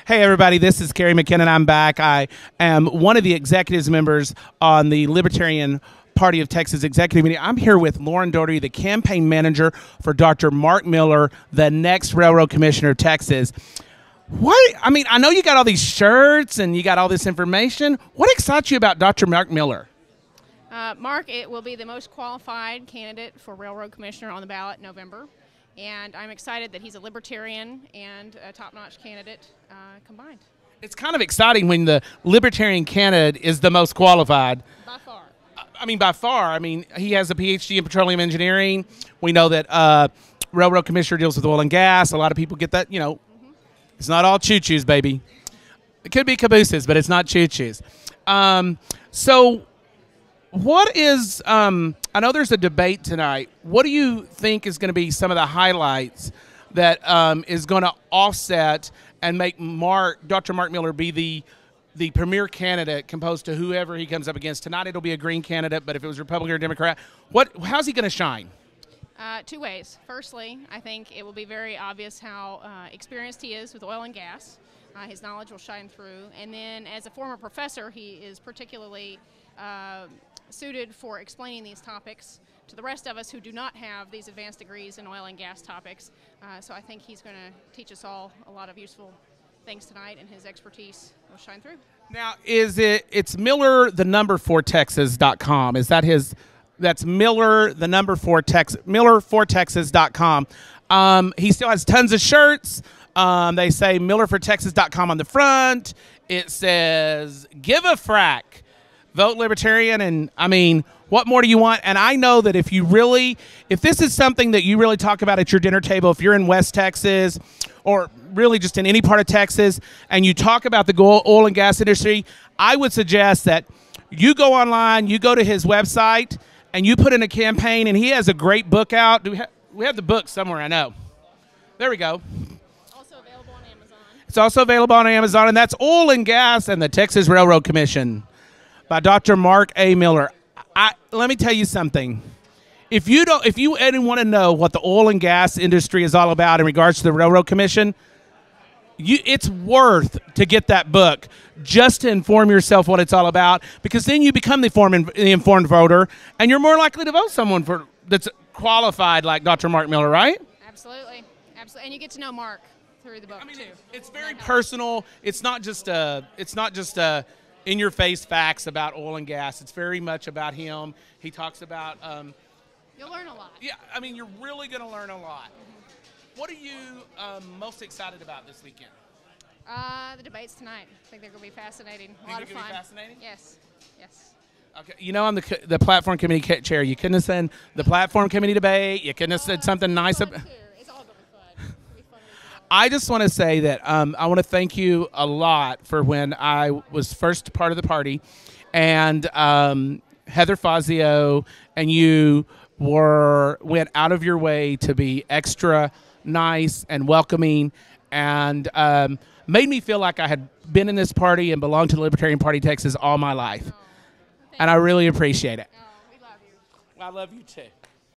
Hey, everybody, this is Kerry McKinnon. I'm back. I am one of the executives members on the Libertarian Party of Texas Executive Committee. I'm here with Lauren Daugherty, the campaign manager for Dr. Mark Miller, the next Railroad Commissioner of Texas. I know you got all these shirts and you got all this information. What excites you about Dr. Mark Miller? Mark, it will be the most qualified candidate for Railroad Commissioner on the ballot in November. And I'm excited that he's a libertarian and a top-notch candidate combined. It's kind of exciting when the libertarian candidate is the most qualified. By far. By far. He has a PhD in petroleum engineering. We know that Railroad Commissioner deals with oil and gas. A lot of people get that, It's not all choo-choos, baby. It could be cabooses, but it's not choo-choos. So what is, I know there's a debate tonight. What do you think is going to be some of the highlights that is going to offset and make Dr. Mark Miller be the premier candidate composed to whoever he comes up against? Tonight it'll be a Green candidate, but if it was Republican or Democrat, how's he going to shine? Two ways. Firstly, I think it will be very obvious how experienced he is with oil and gas. His knowledge will shine through. And then as a former professor, he is particularly suited for explaining these topics to the rest of us who do not have these advanced degrees in oil and gas topics. So I think he's going to teach us all a lot of useful things tonight, and his expertise will shine through. Now, it's Miller, the number 4texas.com. Is that his? That's Miller, the number 4texas, Miller4texas.com. He still has tons of shirts. They say Miller4texas.com on the front. It says, give a frack. Vote Libertarian, and what more do you want? And I know that if this is something that you really talk about at your dinner table, if you're in West Texas or really just in any part of Texas, and you talk about the oil and gas industry, I would suggest that you go online, you go to his website, and you put in a campaign, and he has a great book out. We have the book somewhere, I know. There we go. Also available on Amazon. It's also available on Amazon, and that's Oil and Gas and the Texas Railroad Commission by Dr. Mark A. Miller. Let me tell you something. If you didn't want to know what the oil and gas industry is all about in regards to the Railroad Commission, it's worth to get that book just to inform yourself what it's all about, because then you become the informed voter, and you're more likely to vote someone that's qualified like Dr. Mark Miller, right? Absolutely. And you get to know Mark through the book, too. It's very personal. It's not just in-your-face facts about oil and gas. It's very much about him. He talks about... You'll learn a lot. Yeah, you're really going to learn a lot. What are you most excited about this weekend? The debates tonight. I think they're going to be fascinating. A lot of fun. Fascinating? Yes. Okay. I'm the platform committee chair. You couldn't have said the platform committee debate. You couldn't have said something nice about... It's all going to be fun. It'll be fun. I just want to say that I want to thank you a lot for when I was first part of the party, and Heather Fazio and you went out of your way to be extra nice and welcoming, and made me feel like I had been in this party and belonged to the Libertarian Party of Texas all my life. And I really appreciate it. We love you. I love you too.